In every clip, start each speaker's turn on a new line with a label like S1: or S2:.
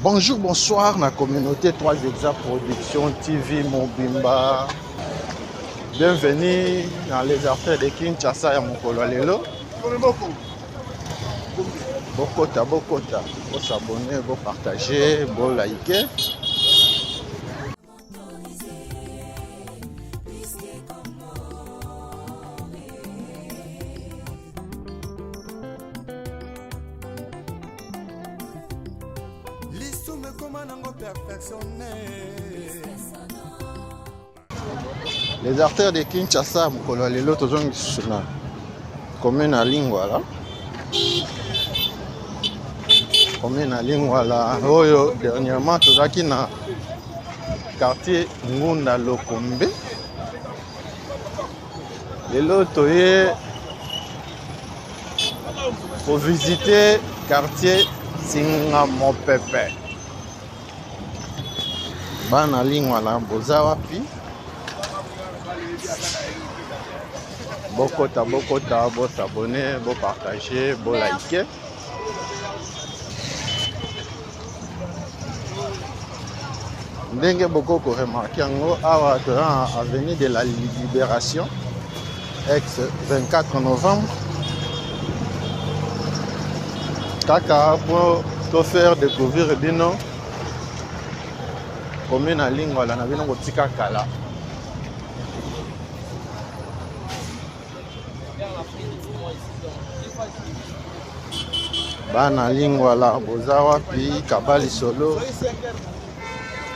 S1: Bonjour, bonsoir, la communauté 3 Exa Production TV Mobimba. Bienvenue dans les affaires de Kinshasa ya mokolo lelo. Bokota, vous s'abonner, vous partager, vous liker. Les artères de Kinshasa mokolo lelo tozongi suna commune à Lingwala. Commune à Lingwala oyo dernièrement tozaki na quartier Ngunda Lokombe. Lelo toye pour visiter quartier Singamopepe. Bana Lingwala boza wapi? Bokota, vous s'abonner, vous partager, vous liker. Ndenge bokoko remarqué yango awa toza avenue de la Libération ex 24 novembre. Kaka pour te faire découvrir bino commune à Lingwala na bino kotika kala. Bana Lingwala boza wapi kabali solo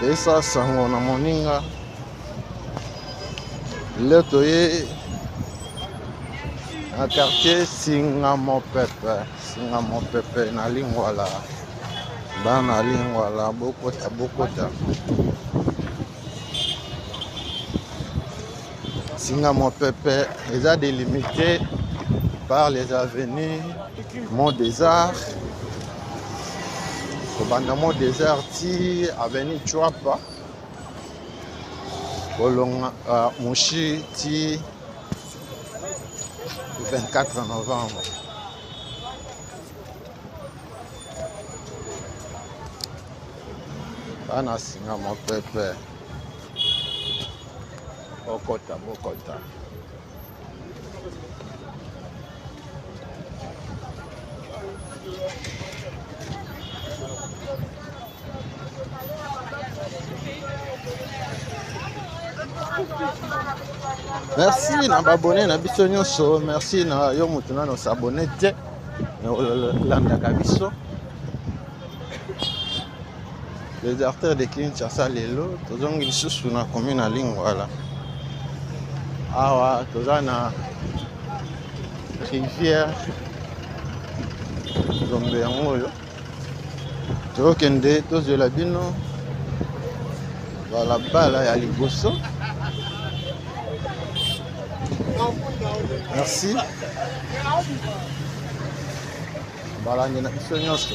S1: esa sango na moninga le toye na quartier Singamopepe na Lingwala. Bana Lingwala bokota Singamopepe est délimité par les avenues Mont des Arts, Mont des Arts, avenue Chouapa, Bolonga, Mouchi, 24 novembre. Bana Singamopepe, bokota. Merci na babonné na biso nyonso, merci na yo mutu na s'abonner te na landa kabiso. Les artères de Kinshasa lelo tozongi lisusu na commune à Lingwala. Awa toza na rivière Zombe yango oyo tokende tozela bino balabala ya liboso. Merci. Balangi na biso nyonso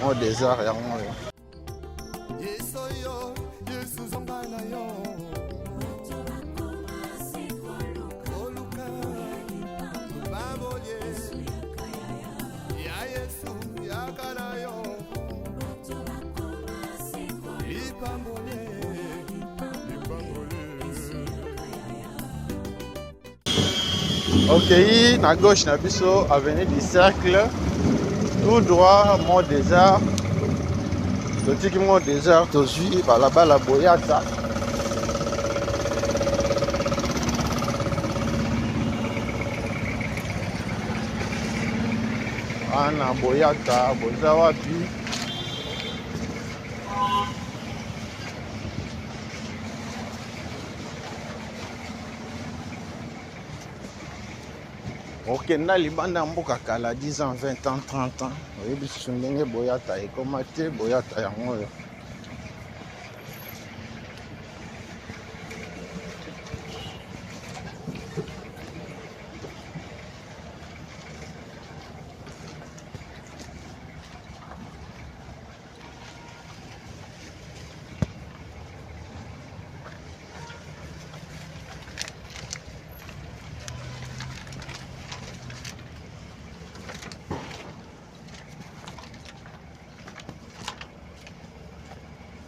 S1: Mont des Arts yango oyo. Ok, à gauche, na biso avenue du Cercle, tout droit Mont des Arts. Le Mont des Arts, tozui là-bas la Boyata. Ana Boyata, boza wapi? Ok, na libanda mboka kala 10 ans, 20 ans, 30 ans. Oyebi sundenge Boyata ekomate Boyata yango oyo.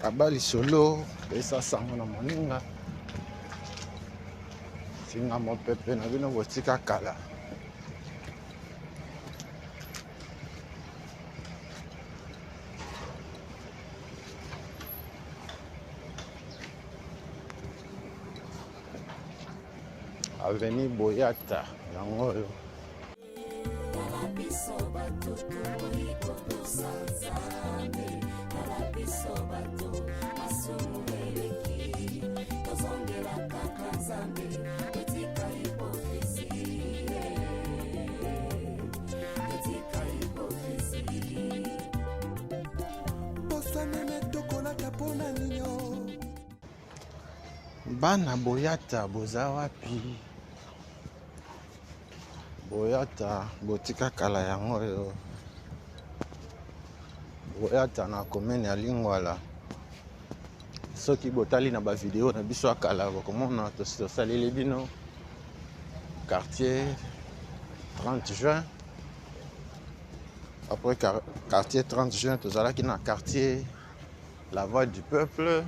S1: abali solo pesa sango na moninga singa mopepe na bino botika kala Avenue Boyata yango oyo bana Boyata boza wapi? Boyata botika kala yango oyo Boyata na commune ya Lingwala. Soki botali na ba vidéo na biso akala bokomona tosaleli bino quartier 30 juin. Après quartier 30 juin tozalaki na quartier La Voix du Peuple.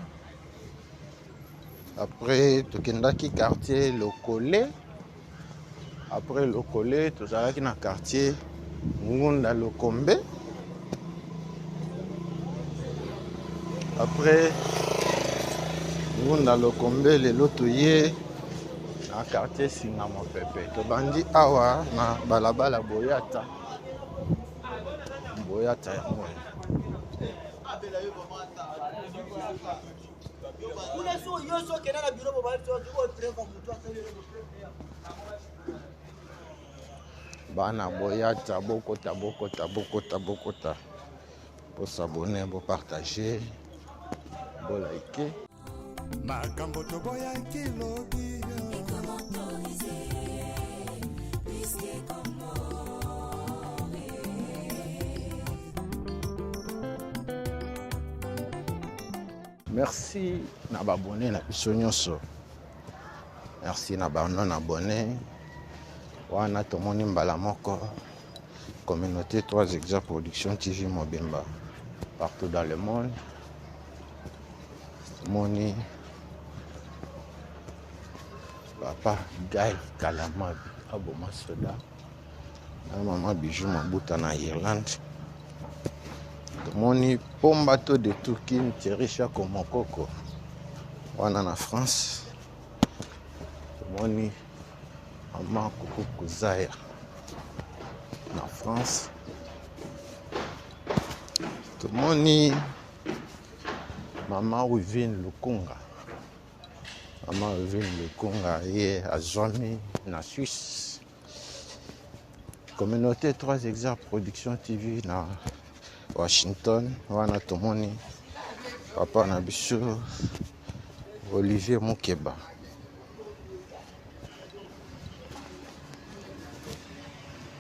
S1: Après tokendaki quartier Lokole. Après Lokole tozalaki na quartier Ngunda Lokombe. Après Ngunda Lokombe lelo toye na quartier Singa Mopepe. Tobandi awa na balabala Boyata. Boyata yango. Bana Boyata bokota. Pour s'abonner, pour partager, pour liker. Merci na abonné na biso nyonso. Merci na non abonné. Wana tomoni mbala moko. Communauté 3 Hectares Production TV Mobimba. Partout dans le monde. Moni Papa Guy Kalamabi Aboma Soda. Na maman Bijou Mabuta na Irlande. Moni Pombato de Tukin Terisha Komokoko. Wana na France. Moni Maman Koko Kuzaya na France. Moni Maman Wivine Lukunga. Maman Wivine Lukunga est à Zomi na Suisse. Communauté 3 Hectares Production TV na Washington. Wana tomoni Papa na biso Olivier Mukeba.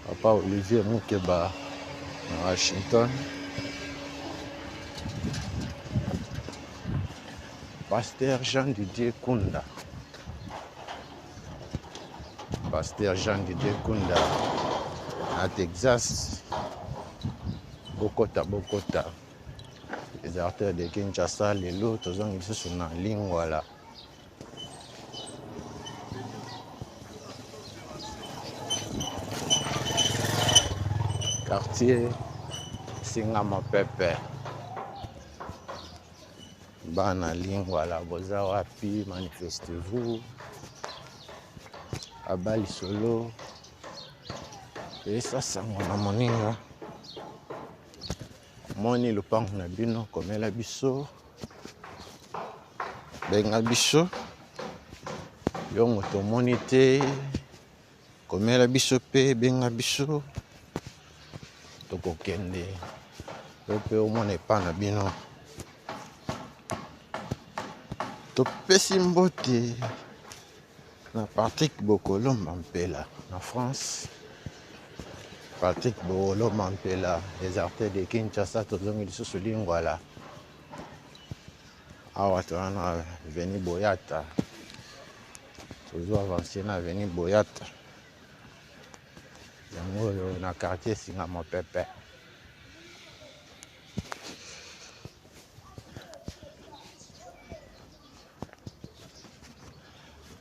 S1: Papa Olivier Mukeba na Washington. Pasteur Jean-Didier Kunda. Pasteur Jean-Didier Kunda à Texas. Bokota. Les artères de Kinshasa, les lots, ils sont en ligne, voilà. Quartier Singa Mopepe. Bana Lingwala, boza wapi, manifestez-vous. Abali solo. Et ça, na moninga. Moni lupango na bino, komela biso. Benga biso. Yo moto moni te. Komela biso pe, benga biso. Toko kende. Yo pe omone pa na bino. Topesi mbote na Patrick Bokolo Mampela na France. Patrick Bokolo Mampela, les artères de Kinshasa, tozongi lisusu Lingwala. Awa toana Avenue Boyata. Tozo avancer na Avenue Boyata. Yango na quartier Singa Mopepe.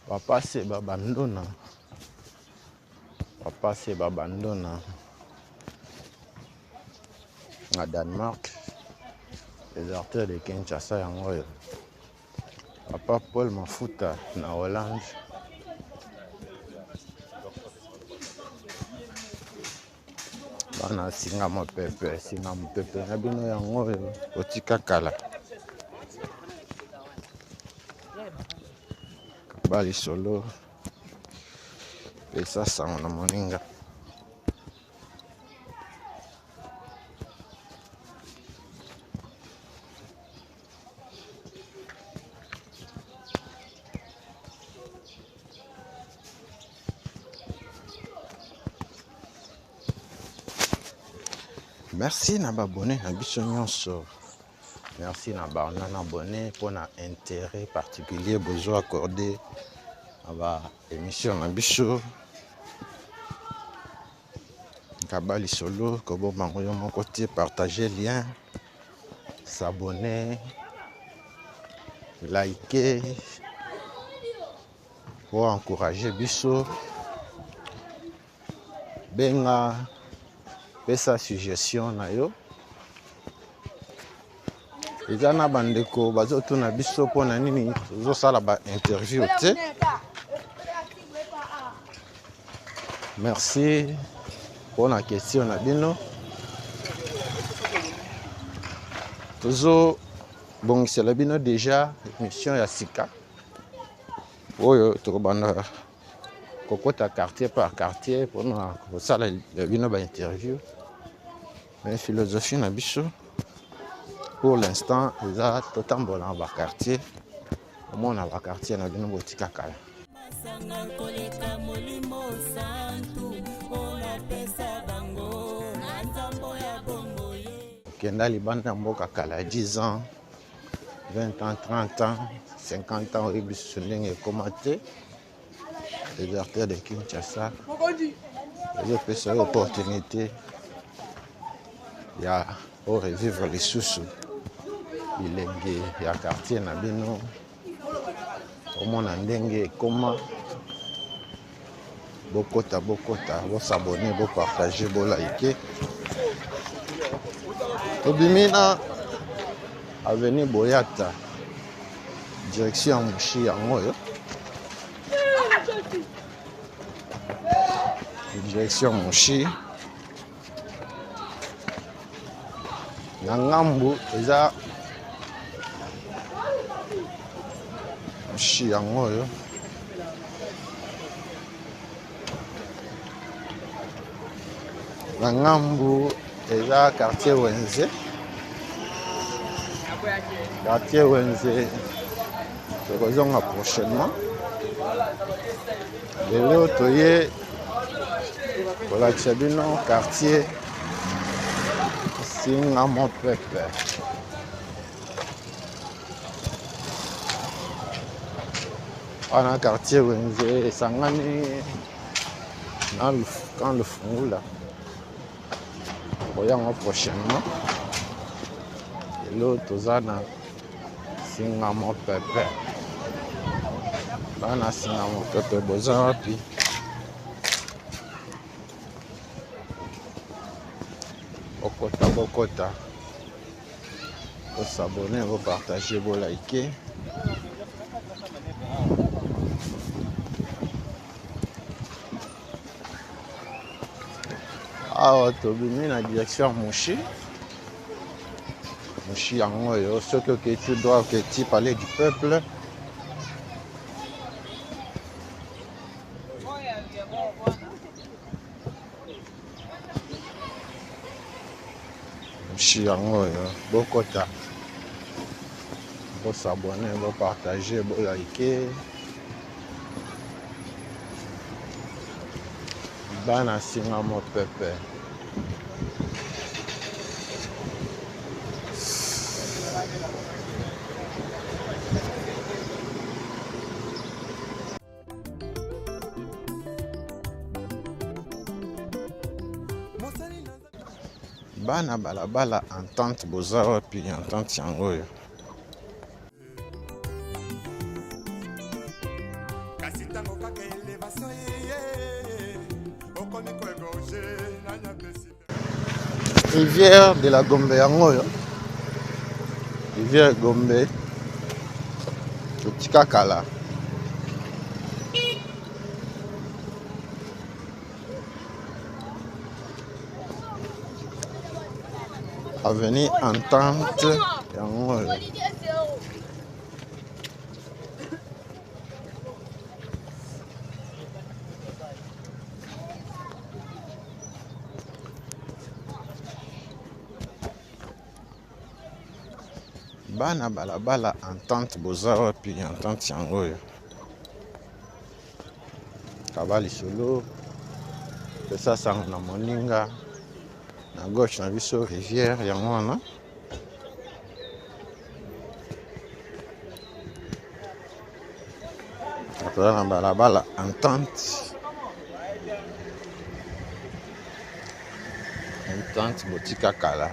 S1: Papa c'est Babandona. Papa c'est Babandona. À Danemark. Les artères de Kinshasa yango. Papa Paul Mafuta na Hollande. Bana singa mopepe na bino yango otika kala. Bali solo. Pesa sango na moninga. Merci na abonné na biso nyonso. Merci na abonné pour un intérêt particulier besoin accordé à la émission na biso. Kabali solo kobo mangoyo mon côté partager lien, s'abonner, liker pour encourager biso. Benga pesa suggestion na yo. Ezana bandeko bazotuna biso pona nini tozosala ba interview te. Merci pour la question na bino. Tozo bongisela bino déjà émission ya sika. Oyo tokobanda kokota quartier par quartier pour na kosala bino ba interview. Mais philosophie na biso pour l'instant eza totambola na ba quartier. Au na ba quartier na bino botika kala. Kenda libanda mboka kala 10 ans, 20 ans, 30 ans, 50 ans et biso ndenge commenté. Les artères de Kinshasa. Ils ont fait cette opportunité. Il y a pour revivre les sous-sous. Il y a quartier Nabino. Au monde en dengue, comment Bokota, vous s'abonner, vous partager, vous liker. Tobimina, avenue Boyata, direction Mouchi Yangoyo. Direction Mouchi. Nangambu, eza Mouchi Yangoyo. Nangambu, eza quartier Wenze. Quartier Wenze, je reviens prochainement. Et l'autre, pour la Tchabino, quartier Singa mon peuple. On a un quartier Wenze, Sangani, quand le fond là. Voyons prochainement. Et l'autre, Zana, Singa mon peuple. Bana Singa mon peuple, Bozan, puis. Bokota. Vous s'abonner, vous partager, vous liker. Ah, tu as la direction Mouchi. Mouchi en haut, ce que tu dois que tu parler du peuple. Mouchi en haut, Bokota. Vous s'abonner, vous partager, vous liker. Bana Singa mon peuple. Bana balabala entente bozawa puis entente yangoyo. rivière de la Gombe yango yo. Rivière Gombe. Totika kala. Avenue Entente yango yo. Bana balabala Entente boza wapi Entente yango yo. Kabali solo. Pesa sango na moninga. Na gauche na biso rivière yango wana. Toza na balabala Entente. Entente botika kala.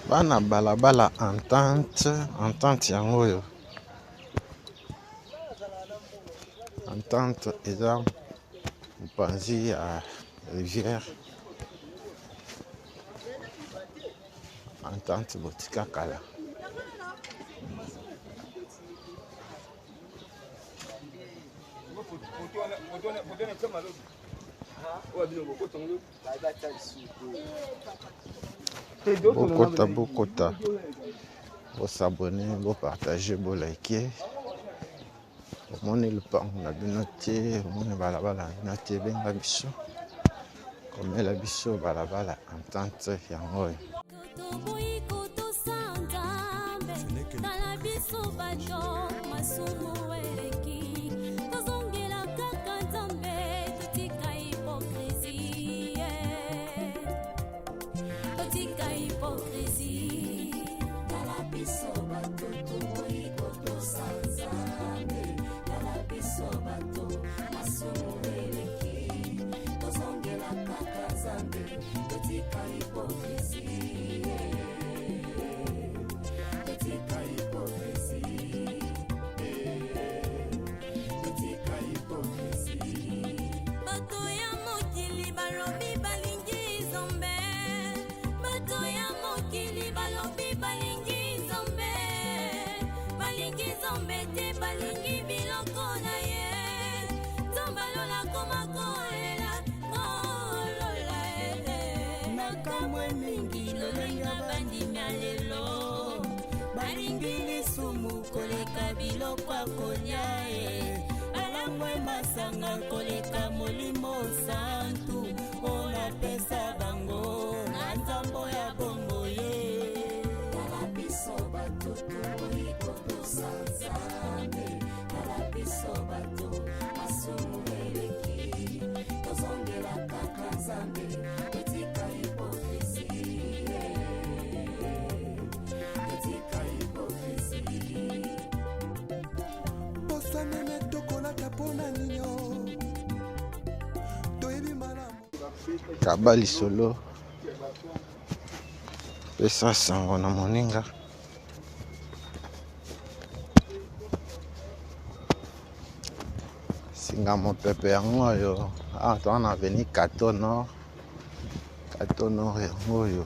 S1: Bana balabala Entente yango yo. Entente eza mopanzi ya rivière. Entente botika kala. Bokota. Vous s'abonner, vous partager, vous liker. Mon le pan na binoté, mon balabala na tebe na biso. Comme la biso balabala Entente yango.
S2: Masanga koleka molimo santu ona pesa bango na nzambo ya bongo ye kala biso batutu ikoto sanzambe kala biso batu masumu eleki tozongela kaka nzambe etika hipokrisi etika hipokrisi posanene tokolaka pona ninyo toyebi malamu
S1: Kabali solo. Pesa sango na moninga. Singa mopepe yango yo. Toa na avenue Kato Nord. Kato Nord yango yo.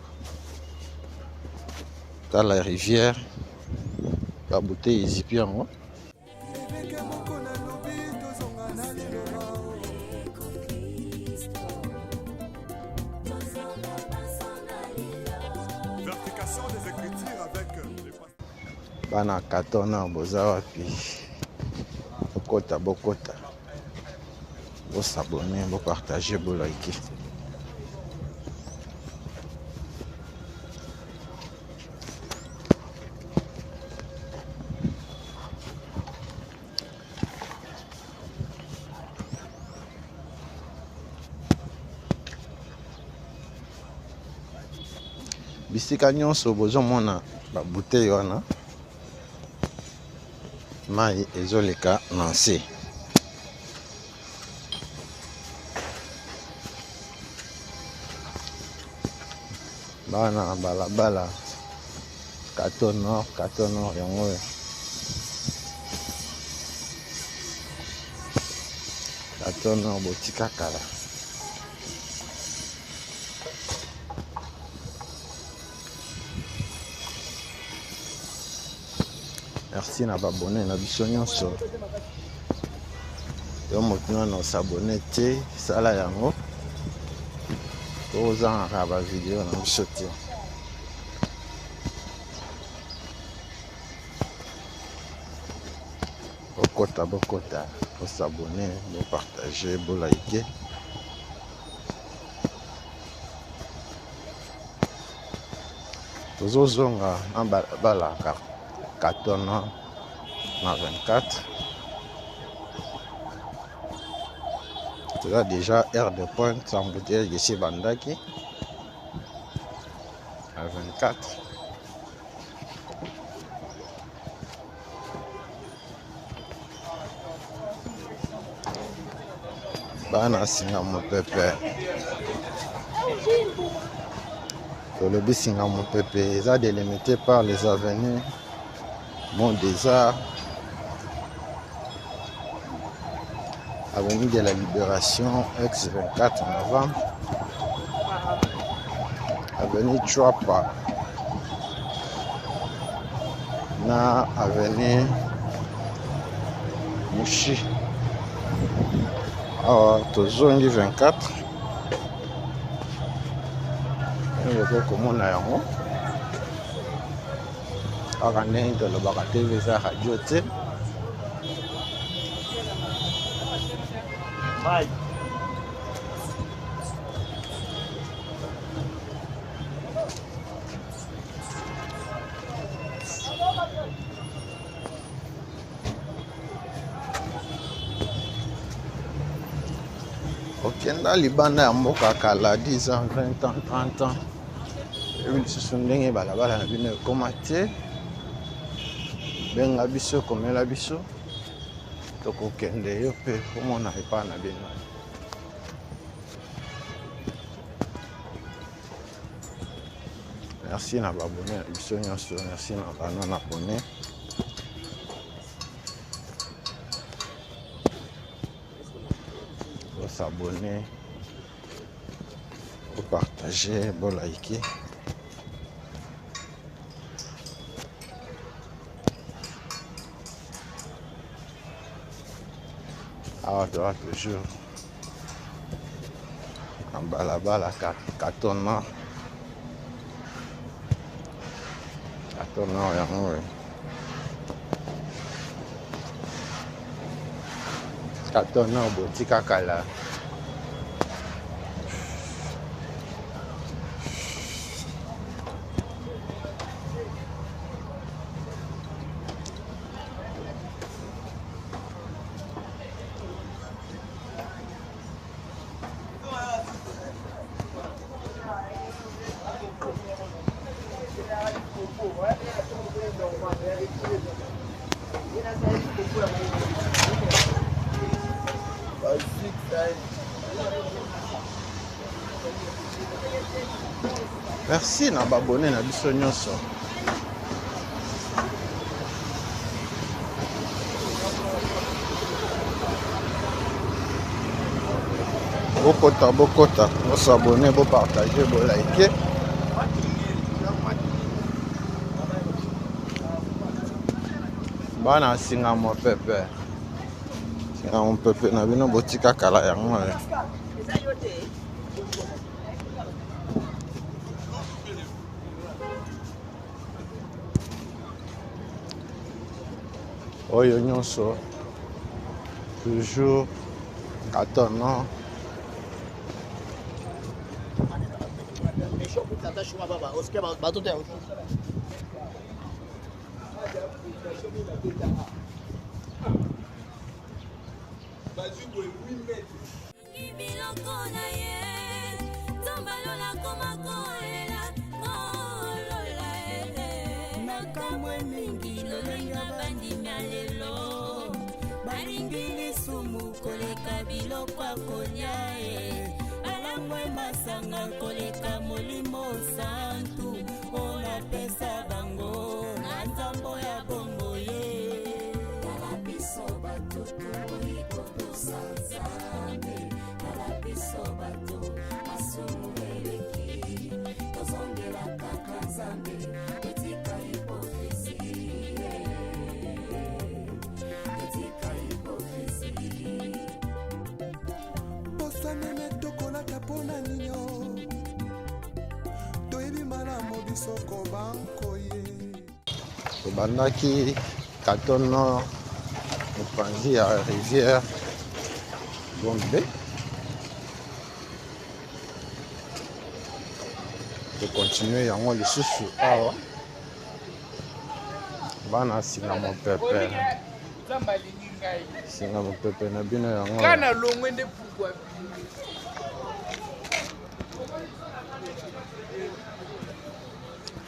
S1: Dans la rivière. La bouteille ezipi yango. Bana Kato Nord boza wapi. Bokota. Vous s'abonner, vous partager, vous liker. Bisika nyonso bozomona ba bouteille wana mai ezoleka na nse. Bana balabala carton nord yango carton nord botika kala. Merci na babone na biso nyonso. Yo moto na s'abonner te sala yango. Ozanga ba video na biso te. Bokota, faut s'abonner, faut partager, faut liker. Tozozonga na bala carton na 24. Tu as déjà heure de pointe sans bouteille ici Bandaki à 24. Bana singa mon pépé. Le bis singa mon pépé. Ça délimité par les avenues Mont des Arts, avenue de la Libération, ex-24 novembre, avenue Chouapa, na avenue Mouchi. Alors, tozongi 24. Il faut comment on a yango. Alors, on est dans le bar TV, ça radio te. Bye. Okenda libanda ya mboka kala 10 ans, 20 ans, 30 ans. Et ce sont ndenge balabala na bino ekoma te. Benga biso komela biso. Tokokende yo pe komona epa na bino. Merci na babone biso nyonso, merci na banon abonné. S'abonner, vous partager, vous liker. À droite toujours. En bas là-bas, la carton. Carton nord, botika kala. Merci na babone na biso nyonso. Bokota, vous s'abonner, vous partager, vous liker. Bana singa mon pépé. Singa mon pépé na bino botika kala yango. Oyo nyonso toujours Katono.
S2: Baringili sumu koleka biloko akolia alamwe masanga koleka molimo santu ona pesa bango na nzambo ya bongo ye tala biso bato toiko tosanzambe tala biso bato masumu eleki tozongela kaka nzambe etika hipokrisi bosanene tokolaka mpona nino toyebi malamu biso kobanko ye
S1: Tobandaki Katono mopanzi ya rivière Gombe. Tokontinue yango lisusu awa bana singa mopepe. Singa mopepe na bino yango.
S3: Kana longwe nde pukwa.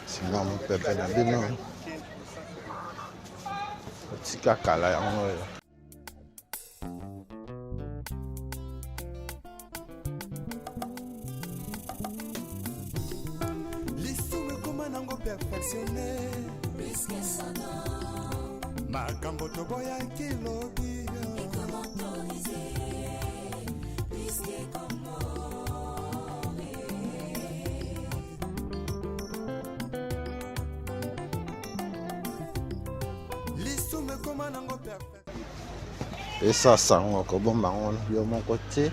S1: Singa mopepe na bino. Tika kala yango.
S2: lisumu ekoma nango perfectionne makambo toboyaki lobi lisumu ekoma nango perfect
S1: Pesa sango kobomba ngo yo moko te.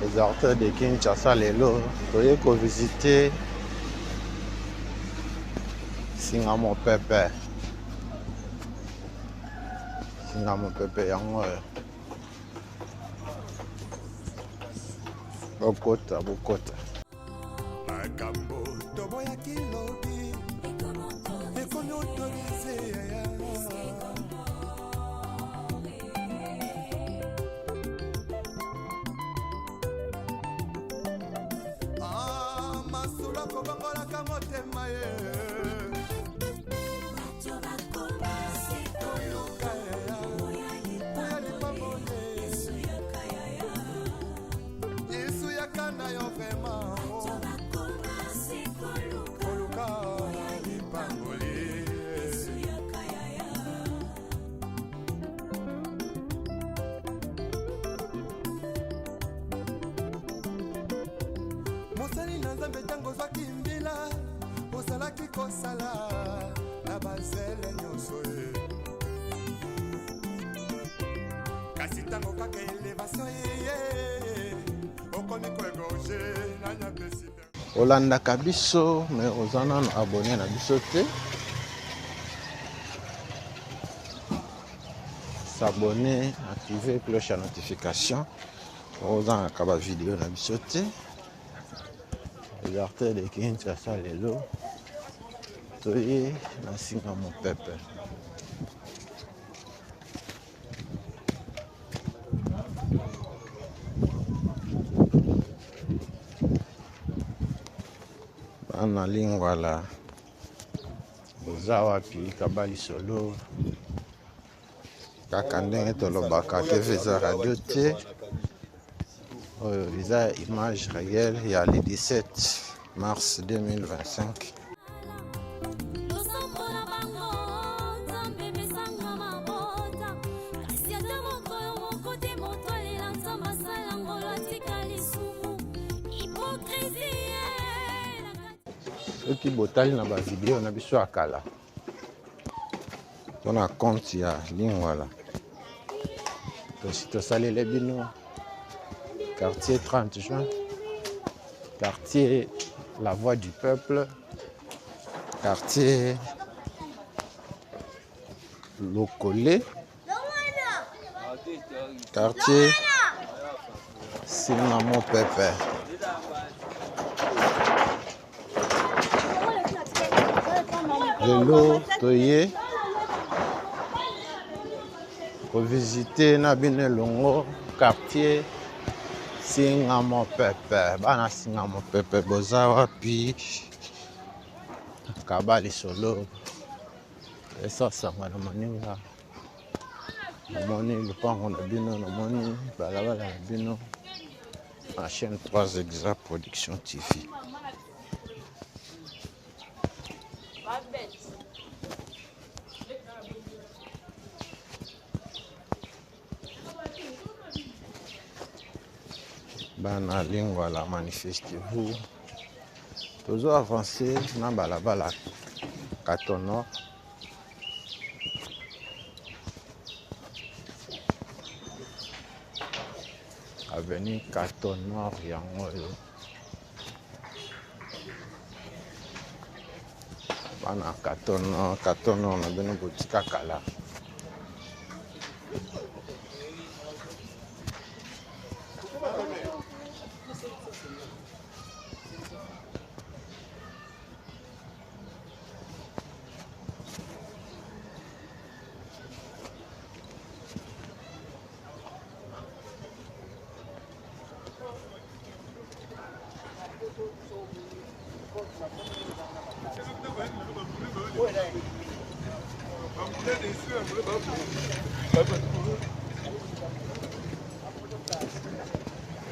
S1: Les artères de Kinshasa lelo toye ko visiter singa mopepe. Singa mopepe yango bokota
S2: makambo toboyaki lobi ekomi autorise masula kobangolaka motema ye yesu yakana yo vrema koluka lipangoli mosali na nzambe ntango ozwaki mbila ozalaki kosala na bazele nyonso ye kasi ntango kaka elevation ye okomi koegorge nanya preside
S1: olandaka biso me oza nano abonné na biso te. S'abonner, activer cloche à notification. Ozanga ba vidéo na biso te. Les artères de Kinshasa lelo toye na singa mopepe. Bana lingwala oza wapi kabali solo kaka ndenge tolobaka TV eza radio te. Oyo eza image réelle ya le 17 mars 2025. Soki botali na ba vidéo na biso akala tona compte ya lingwala tosi tosalele bino quartier 30 juin, quartier La Voix du Peuple, quartier Lokole, quartier Singamo Pepe. Lelo toye pour visiter Nabine Longo, quartier Singamo Pepe. Bana Singamo Pepe boza wapi Kabali solo. Et ça sanga na maninga. Namoni lupango na bino, namoni balabala na bino. La chaîne 3 Exa Production TV. Bana lingua la manifestez-vous. Toujours avancé dans balabala Katono. Avenue Katono yango yo. Bana Katono na bino botika kala.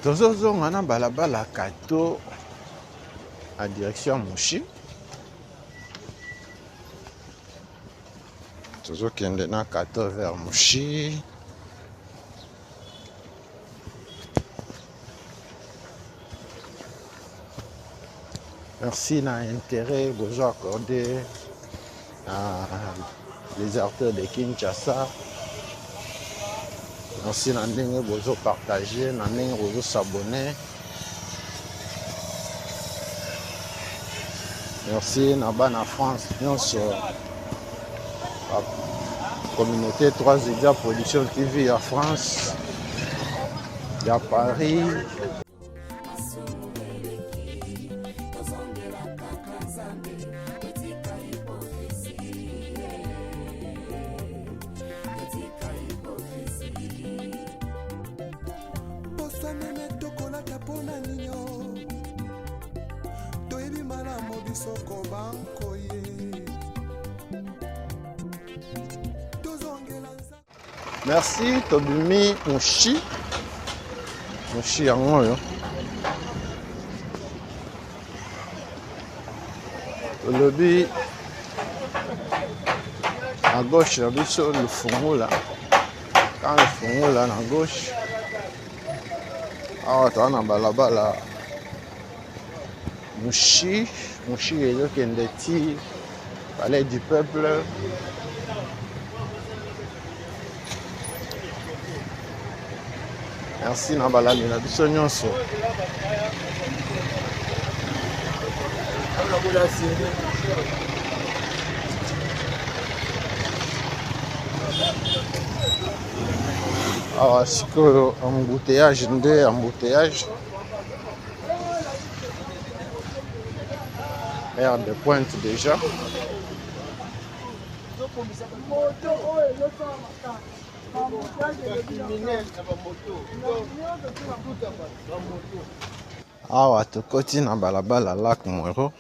S1: Tozozonga na balabala Kato à direction Mouchi. Tozokende na Kato vers Mouchi. Merci na intérêt vous accordé à les acteurs de Kinshasa. Merci na ndenge bozo partager, na ndenge bozo s'abonner. Merci na bana France, nyonso communauté 3 Exa Production TV à France, à Paris. Merci Tobimi Mouchi yango yo. Lobby à gauche na biso le fungola. Quand le fungola na gauche. Ah tana balabala Mouchi ezokende ti palais du peuple. Merci na balami na biso nyonso. Ah, sikoyo embouteillage nde embouteillage. Heure de pointe déjà. Awa tokoti na balabala Lac Mwero.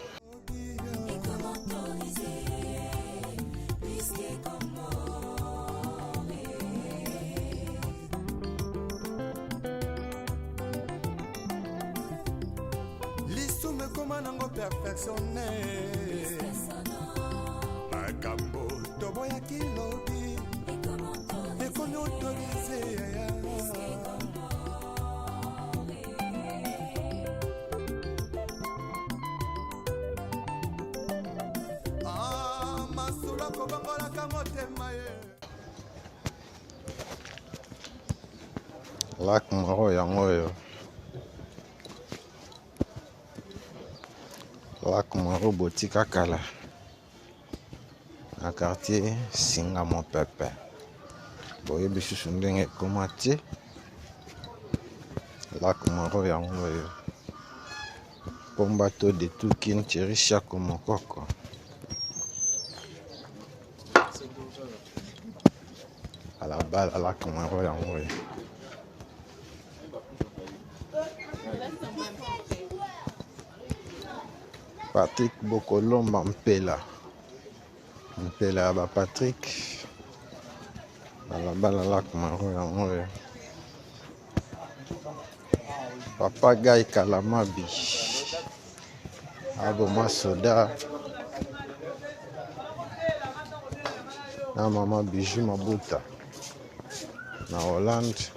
S2: Lisume koma nango perfectionné. Makambo tobo ya kilobi. Ekomi autorisé ya. Ah, masula kobangola kamotema ye.
S1: Lac Mwero yango yo. Lac Mwero botika kala. na quartier Singa Mopepe. Boyebi susu ndenge ekoma te lac moro yango oyo pomba to de tukin Thierry Chako Mokoko. À la balle lac moro yango oyo Patrick Bokolomba Mpela ya ba Patrick balabala lac maro yango oyo Papa Guy Kalamabi Aboma Soda na Mama Bijou Mabuta na Hollande.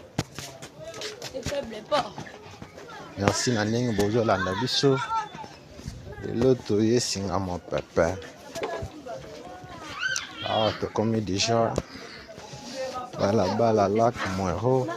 S1: Merci na ndenge bozolanda biso lelo toye Singa Mopepe. Ah, tokomi déjà balabala lac Mwero.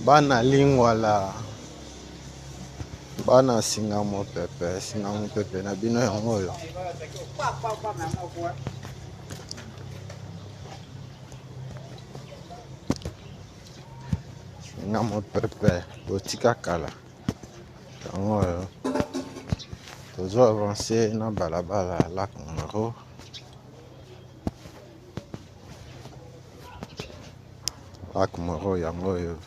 S1: Bana lingwala bana Singa Mopepe na bino yango oyo Singa Mopepe botika kala yango oyo tozo avancer na balabala lac Moro. Lac Moro yango oyo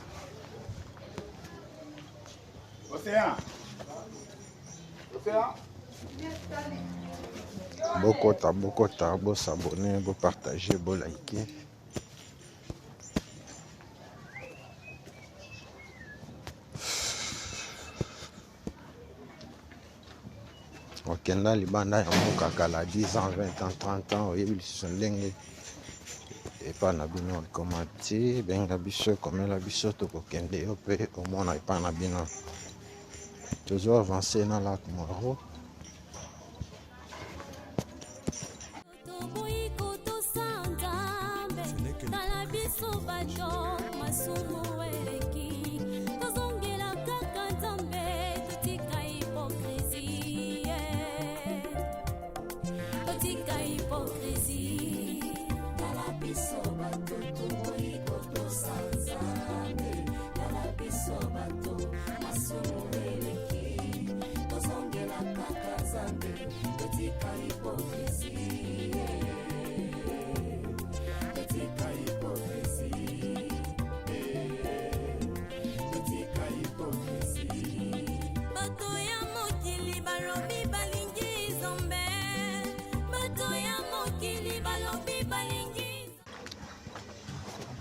S1: bokota bo s'abonner bo partager bo liker okenda libanda ya mboka kala 10 ans 20 ans 30 ans oyebi lisusu ndenge epa na bino ekoma te benga biso ekomela biso tokokende yo mpe omona epa na bino tozo avancer na lac Moro.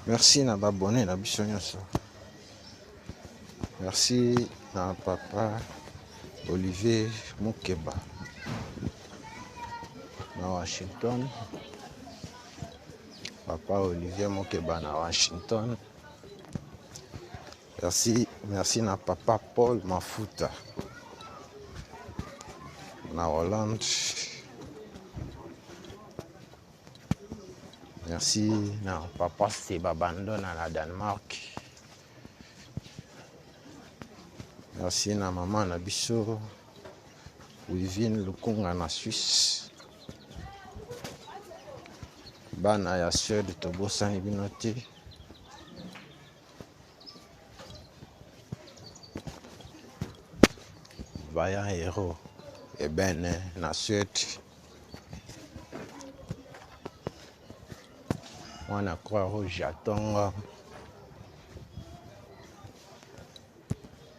S1: Merci na babone na biso nyonso. Merci na papa Olivier Mokeba na Washington. Papa Olivier Mokeba na Washington. Merci na papa Paul Mafuta na Hollande. Merci na papa Seba Bandona na Danemark. Merci na maman na biso Wivine Lukunga na Suisse. Bana ya Suède tobosani bino te. Baya Hero ebene na Suède. Mwana Croix Rouge ya Tongo.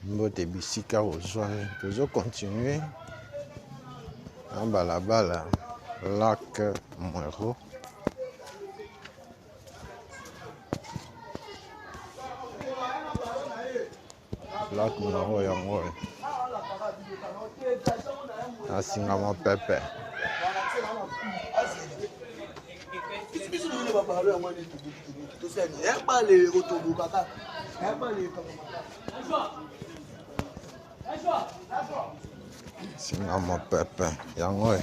S1: mbote bisika ozwa tozo continuer na balabala lac Mwero. Lac Mwero yango asingama pepe. Singama pepe yango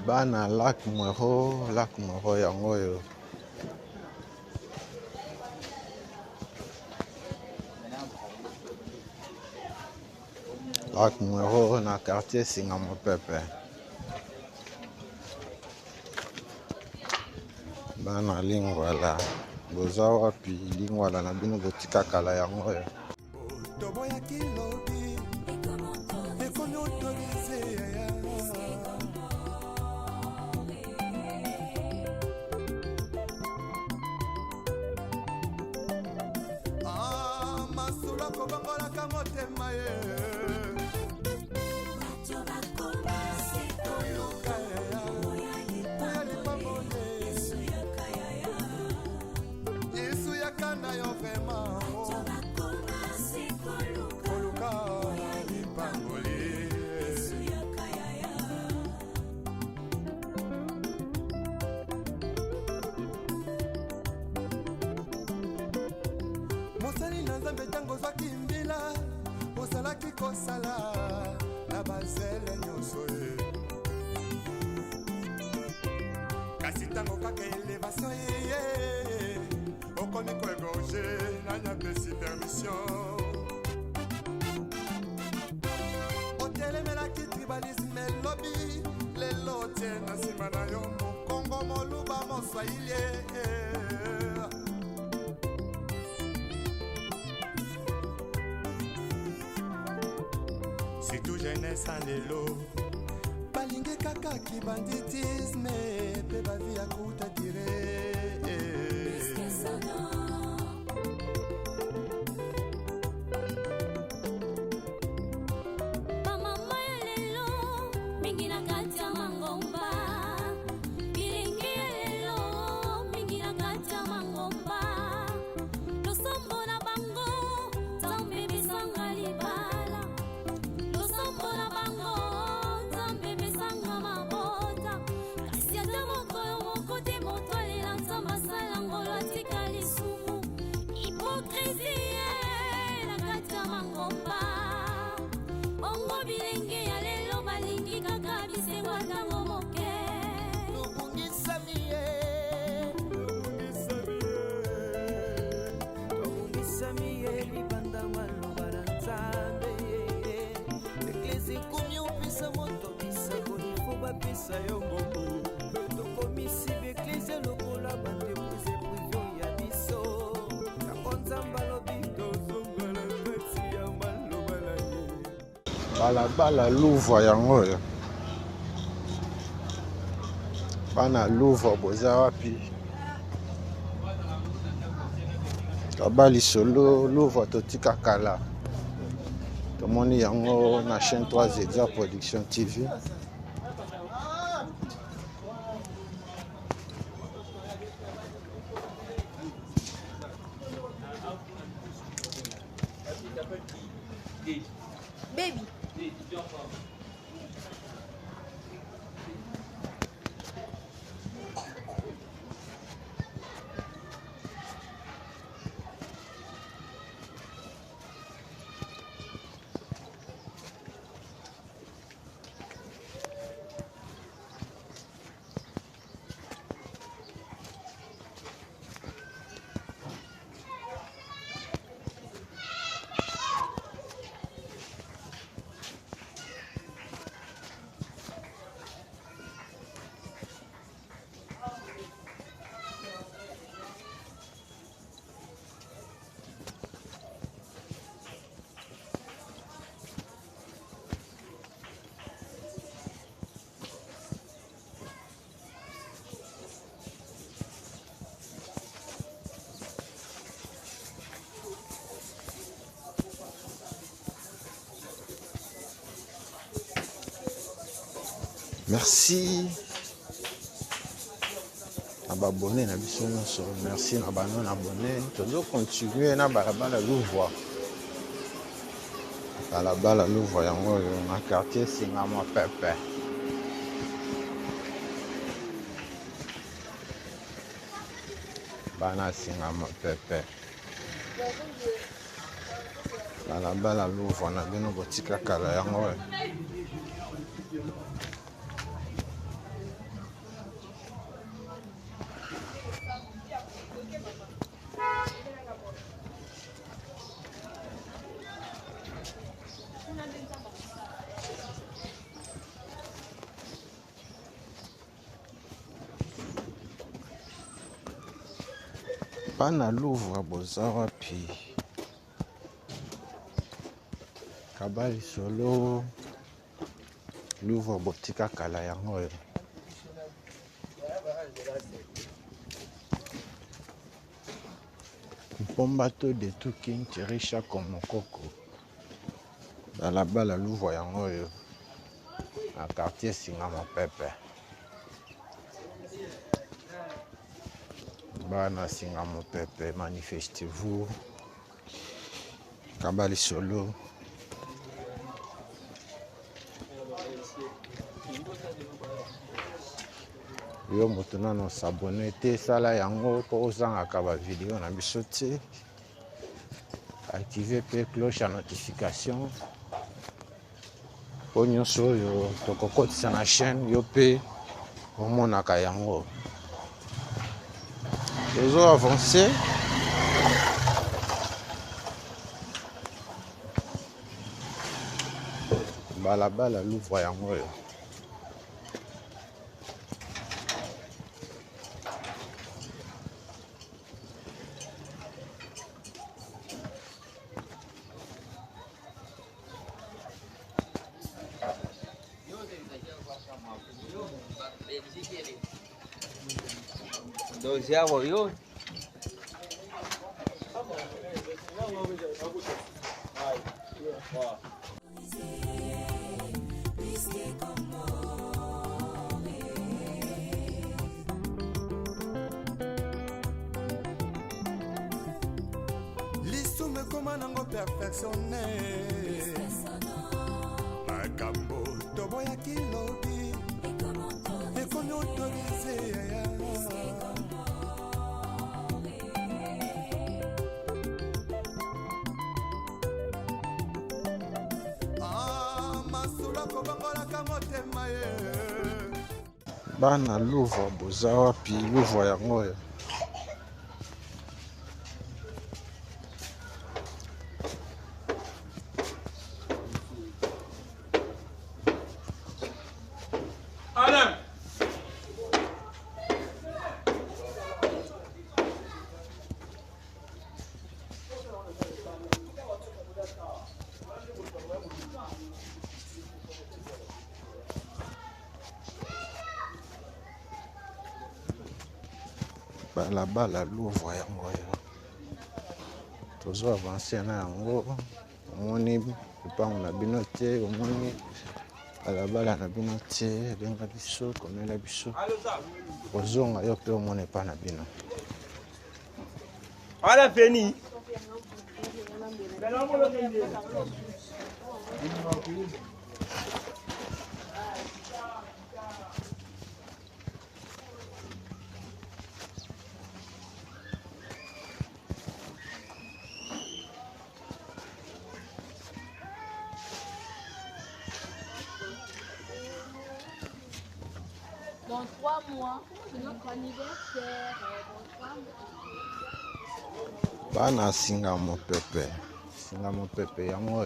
S1: bana lac Mwero yango yo. Lac Mwero na quartier Singama pepe. Bana Lingwala boza wapi? Lingwala na bino botika kala yango yo.
S2: toboyaki lobi ekomi autorise yaya masula kobangolaka motema ye yesu yakana yo vema koluka lipangoli mosali na nzambe ntango ozwaki mbila ozalaki kosala na bazele nyonso ye kasi ntango kaka elevation yeye okomi koegorge nanyapesi permission otelemelaki tribalisme elobi lelo tie na nsima na yo mokongo moluba moswahili surtout jeunesse lelo balingi kaka kibanditisme mpe bavi ya kuta dire
S1: balabala Louvre yango yo. Bana Louvre boza wapi? Kabali solo Louvre totika kala. Tomoni yango na chaîne 3 Exa Production TV.
S3: Baby.
S1: Merci na babone na biso nyonso, merci na bano na abonné. Tozo continuer na balabala Louvois, balabala Louvois yango na quartier Singama Pepe. Bana Singama Pepe, balabala Louvois na bino botika kala yango. Bana Louvois boza wapi? Kabali solo Louvois botika kala yango. Mpombato de Tukin Tirisha Komokoko, balabala Louvois yango na quartier Singama Pepe. Bana Singama Pepe, manifestez-vous. Kabali solo. Yo moto nano s'abonner te sala yango po ozangaka ba vidéo na biso te. Activez pe cloche à notification. Po nyonso yo tokokotisa na chaîne yo pe omonaka yango. Tozo avancer. Balabala Louvois yango.
S3: Dosia voyo.
S2: lisume koma nango perfectionne makambo toboyaki lobi ekomi autorise masula kobangolaka motema ye.
S1: Bana Louvois boza wapi? Louvois yango.
S3: Adam.
S1: Balabala Louvois yango. Tozo avancer na yango. Omoni lupango na bino te, omoni balabala na bino te, benga biso komela biso. Ozonga yo pe omone pa na bino.
S3: Ala feni.
S4: Dans 3 mois, c'est notre anniversaire. Dans 3 mois.
S1: Bana Singama Pepe, Singama Pepe yango.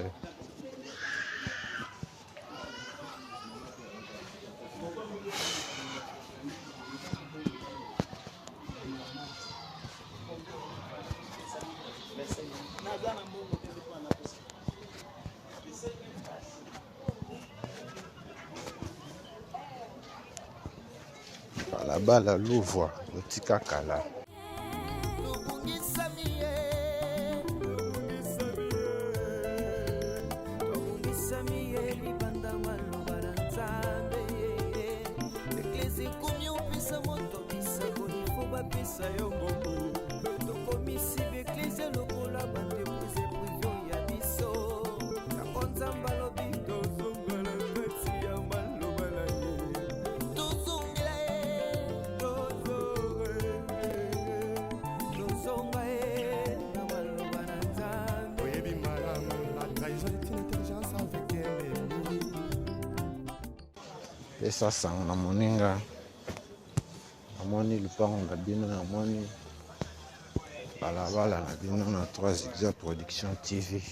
S1: Balabala Louvois botika kala.
S5: kopesa yo mbongo tokomisi beklise lokola bandeprise privio ya biso yango nzambe alobi tozonga na kati ya maloba na ye tozongela ye tozonga ye na maloba na nzambe
S2: oyebi malamu la trahison est une intelligence avec ennemi.
S1: Esa sang na moninga amoni lupango na bino amoni balabala na bino na 3 Ziza Production TV.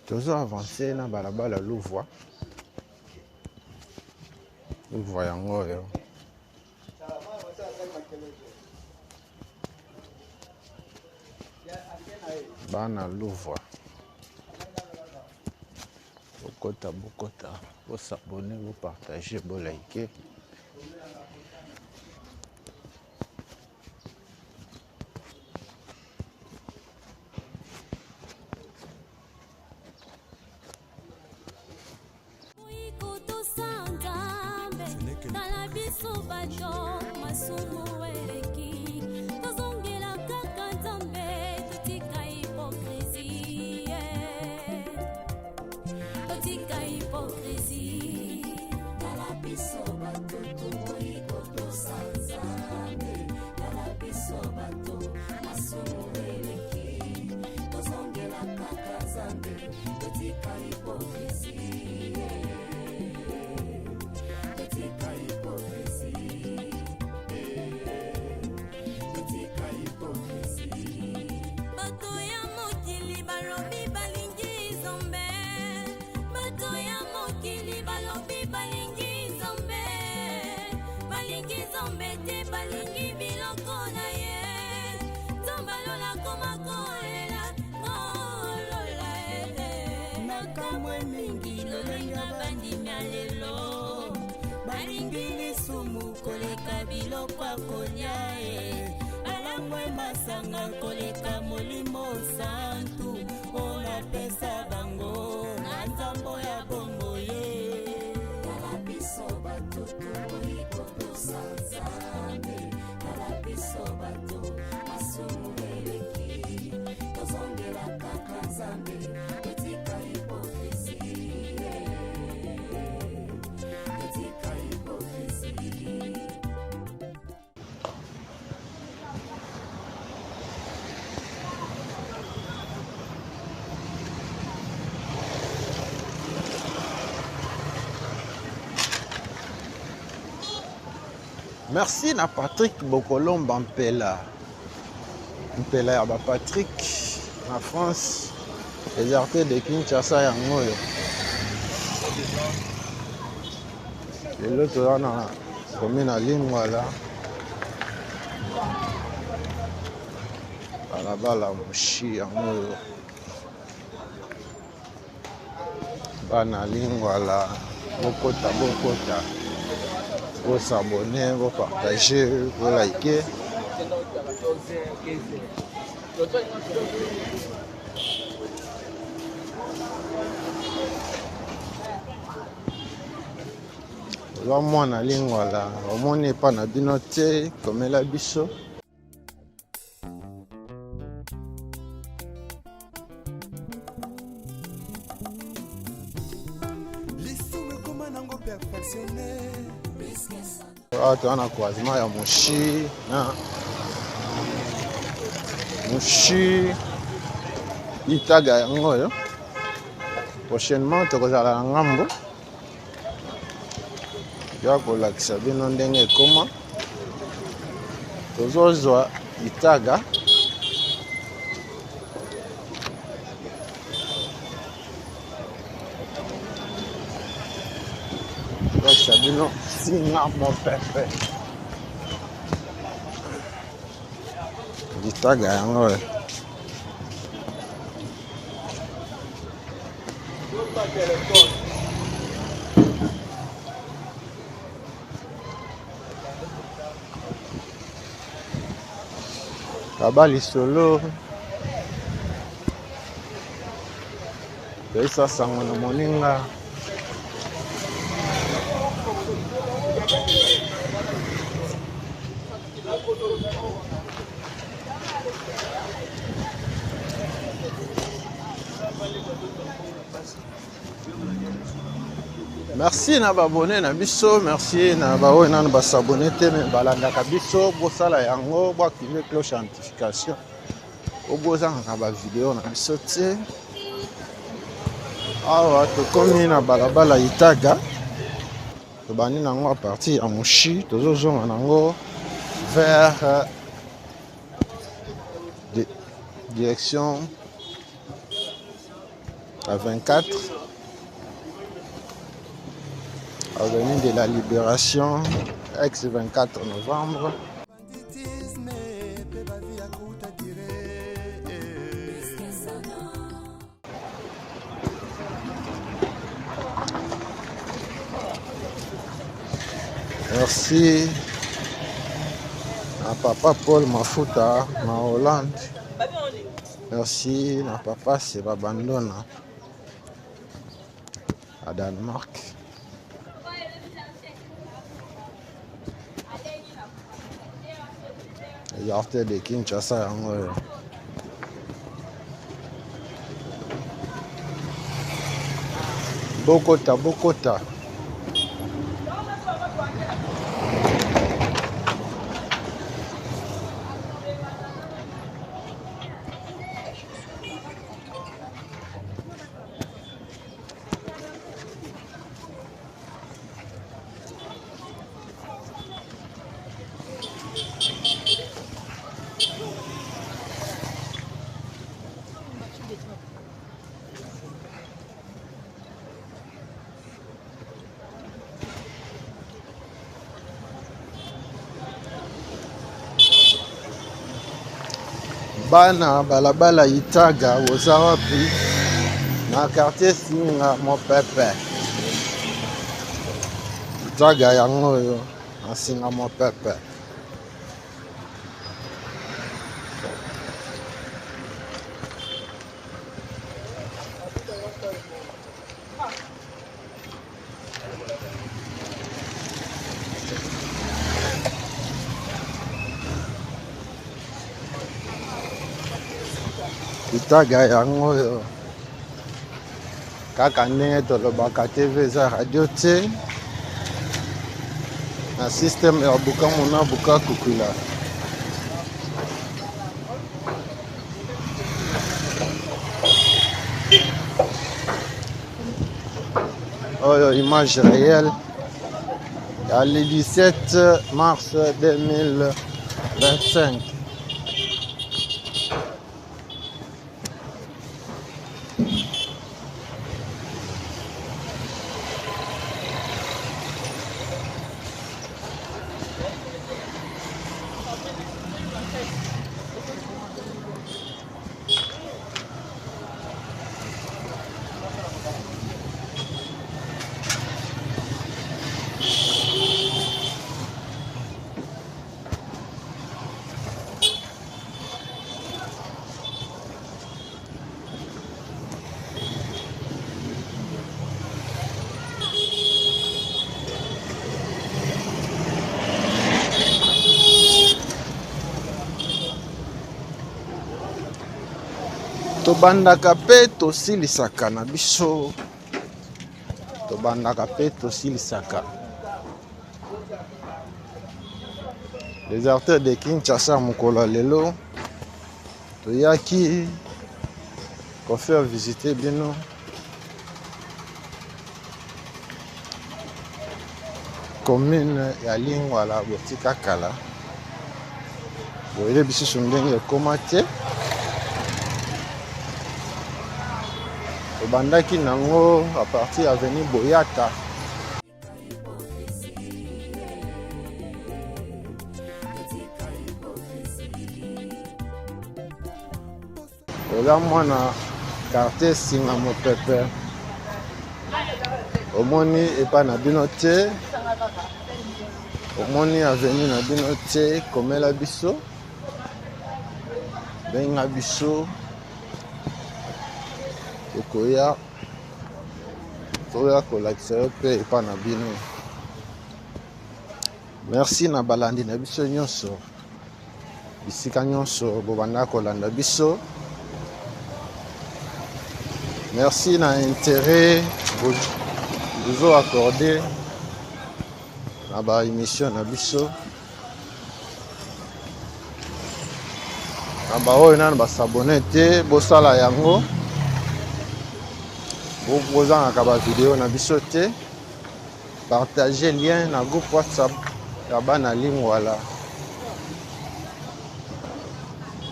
S1: Tozo avancer na balabala Louvois yango yo bana Louvois bokota vous s'abonner, vous partager, vous liker.
S5: Masanga koleka molimo santu ona pesa bango na nzambo ya bongo ye kala biso batutu ikoto sanzambe kala biso batu asumuleki tozongela kaka nzambe etika hipokrisi etika hipokrisi.
S1: Merci na Patrick Bokolomba Mpela ya ba Patrick na France les artistes de Kinshasa yango yo lelo toza commune ya Lingwala balabala Moshi yango yo bana Lingwala bokota vous s'abonner, vous partager, vous liker. Là, moi, na Lingwala, au moins n'est pas na binoté comme la biso. Tu as un croisement ya Moshi na Moshi Itaga yango yo. Prochainement tokozala na ngambo ya kolakisa bino ndenge ekoma tozozwa Itaga Sabino singa mon pepe Itaga yango Kabali solo Pesa sango na moninga Merci na abonné na biso, merci na baoyo nanu ba s'abonner te mais balandaka biso bosala yango bo activer cloche de notification. Obozanga ba vidéo na biso te. Awa tokomi na balabala Itaga. Tobandi nango à partir ya Moshi, tozozonga nango vers direction à 24 avenue de la Libération, ex-24 novembre.
S2: banditisme mpe bavi ya kuta dire
S1: Merci à papa Paul Mafuta na Hollande. Merci à papa Seba Bandona à Danemark. Yarte de Kinshasa yango. Bokota. Bana balabala Itaga oza wapi na quartier Singa Mopepe. Itaga yango oyo na Singa Mopepe. Itaga yango oyo kaka ndenge tolobaka TV eza radio te na système ya buka mona buka kukula. Oyo image réelle ya le 17 mars 2025. Tobandaka pe tosilisaka na biso. Tobandaka pe tosilisaka. Les artères de Kinshasa mokolo lelo toyaki ko faire visiter bino commune ya Lingwala botika kala. Boyele biso ndenge ekoma te. Tobandaki nango à partir avenue Boyata. Oza mwana quartier Singa Mopepe. Omoni epa na bino te. Omoni avenue na bino te komela biso. Benga biso. Okoya toya kolakisa yo pe epa na bino. Merci na balandi na biso nyonso. Bisika nyonso bobanda kolanda biso. Merci na intérêt toujours accordé na ba émission na biso na ba oyo nanu basabone te bosala yango bozangaka ba video na biso te partager lien na groupe WhatsApp ya bana lingwala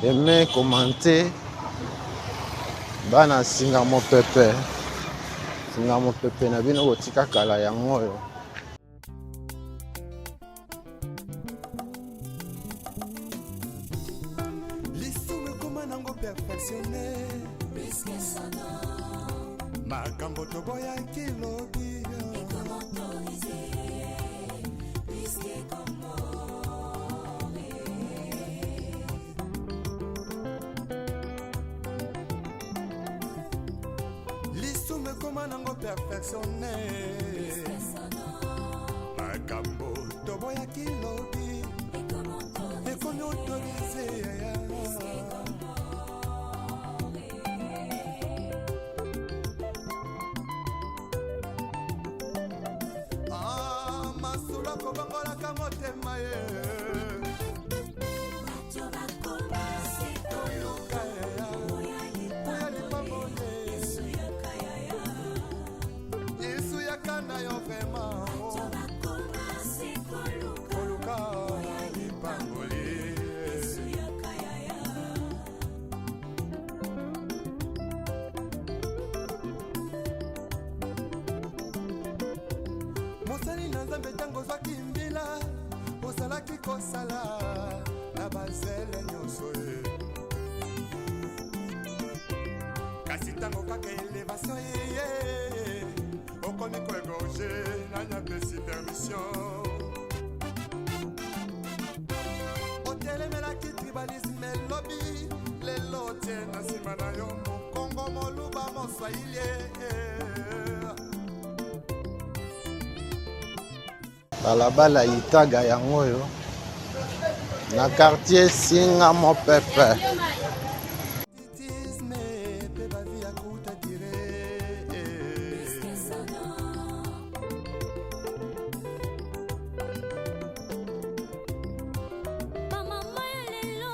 S1: aimer commenter bana singa mopepe na bino kotika kala yango oyo
S2: lisumu ekoma nango perfectionne makambo toboyaki lobi lisumu ekoma nango perfectionne makambo toboyaki lobi ekomi autorise masula kobangolaka motema ye yesu yakana yo vrema koluka lipangoli mosali na nzambe ntango ozwaki mbila ozalaki kosala na bazele nyonso ye kasi ntango kaka elevation yeye okomi koegorge nanyapesi permission otelemelaki tribalisme elobi lelo tie na nsima na yo mokongo moluba moswahili
S1: balabala itaga yango oyo na quartier singa mopepe
S2: titisme mpe bavi ya kuta dire
S4: bamama ya lelo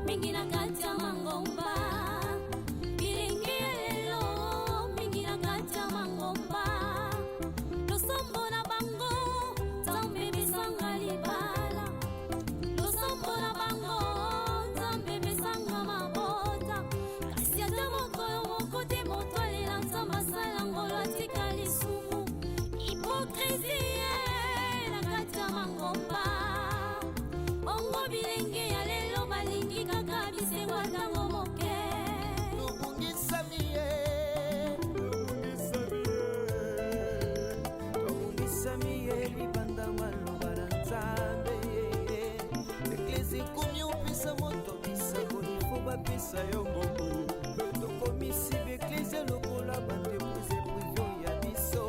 S4: mingi na kati ya mangomba bilingi ya lelo mingi na kati ya mangomba losombo na bango nzambe besanga libala losombo na bango nzambe besanga mabota kasi ata mokolo moko te moto alela nzambe asala ngolo atika lisumu hipokrisie na kati ya mangomba bongo bilenge ya lelo balingi kaka bisengo ntango moke
S5: tobungisami ye libanda maloba na nzambe eklesi ekomi opesa moto bisango ifo bapesa yo ngombo tokomisi beklesi lokola bandepuse privio ya biso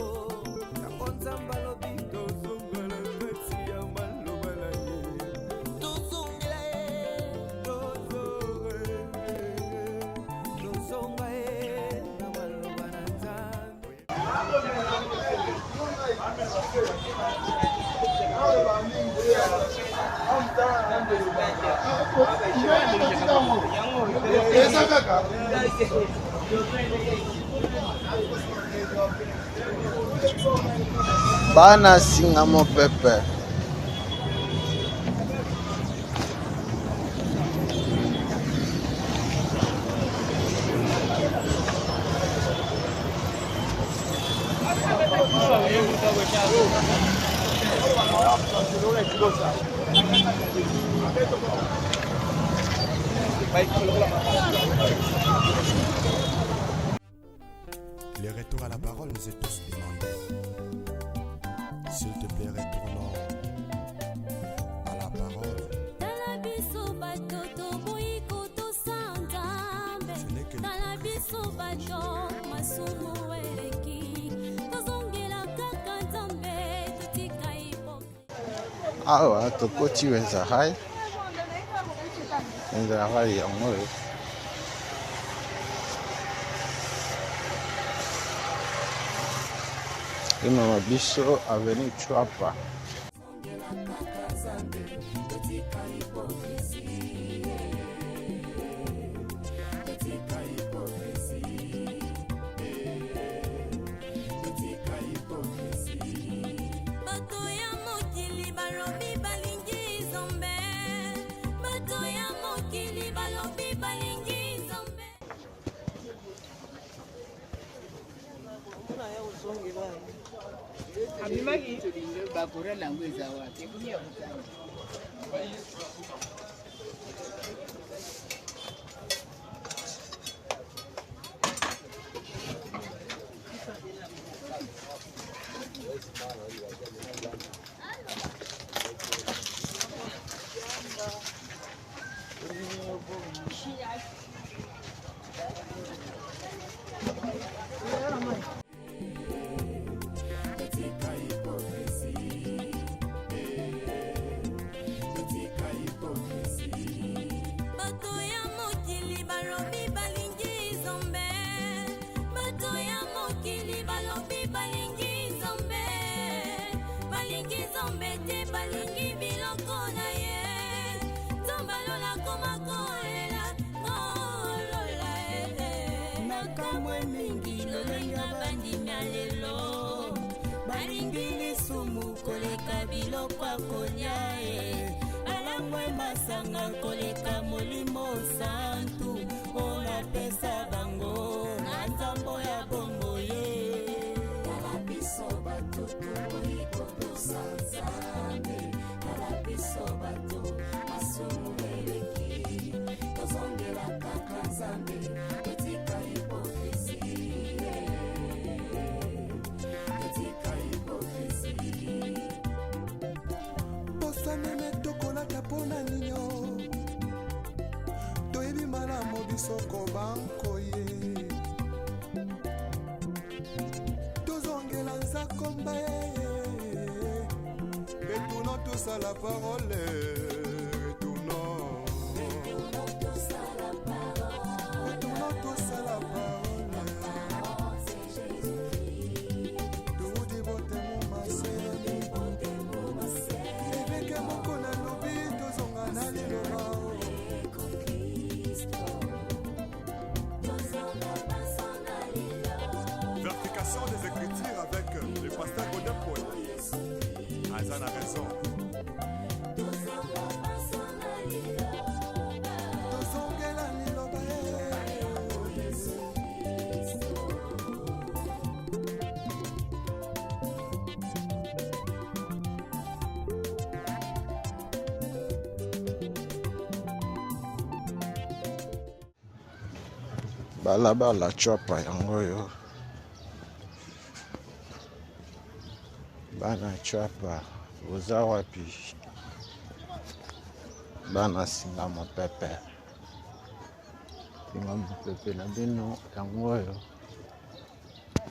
S5: yango nzambe alobi tozongela kati ya maloba na ye tozongela ye tozonga ye na maloba na nzambe
S1: bana singa mopepe
S2: Les retours à la parole nous est tous demandés. S'il te plaît, retournons à la parole.
S4: tala biso bato toboyi kotosa nzambe tala biso bato masumu eleki tozongela kaka nzambe totika hipokri
S1: awa tokoti wenza hai yango oyo Mama biso avenue Chwapa.
S2: Soko banko ye tozongela nzakomba retournons tous à la parole retournons tous à la parole tout dévote mon massé éveke moko na lobi tozonga na liloba. Des écritures avec le pasteur Godin Paul. Azan a raison.
S1: Balabala Chwapa yango yo. Bana Chwapa oza wapi? Bana singa mopepe. Singa mopepe na bino yango oyo.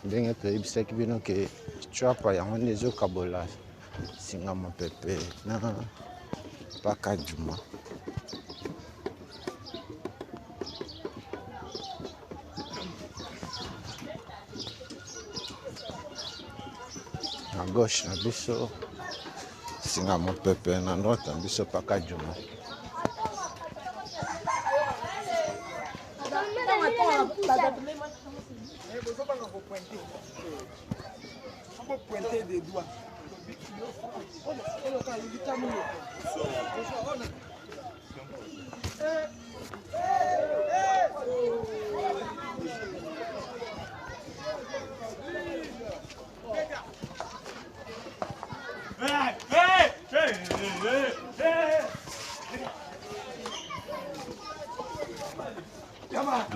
S1: Ndenge toyebisaki bino ke Chwapa yango nde ezokabola singa mopepe na Paka Juma. À gauche na biso singa mopepe na droite na biso Paka Juma.
S5: Pointer des doigts.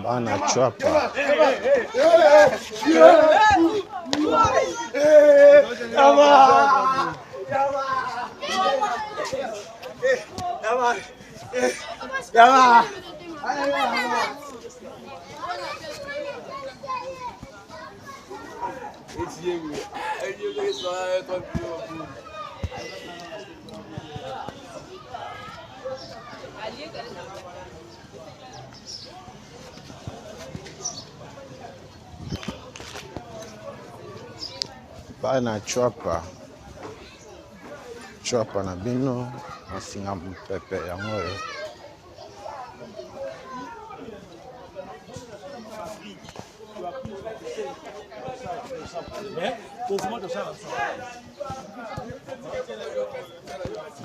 S1: Bana Chwapa. bana chwapa na bino masinga mopepe yango oyo.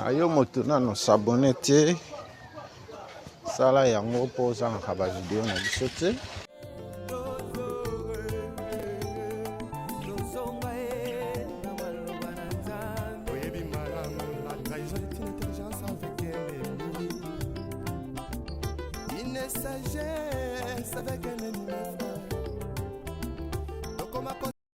S1: Ayo moto nano s'abonne te sala yango mpo ozangaka bavideo na biso te.
S2: Sagesse avec un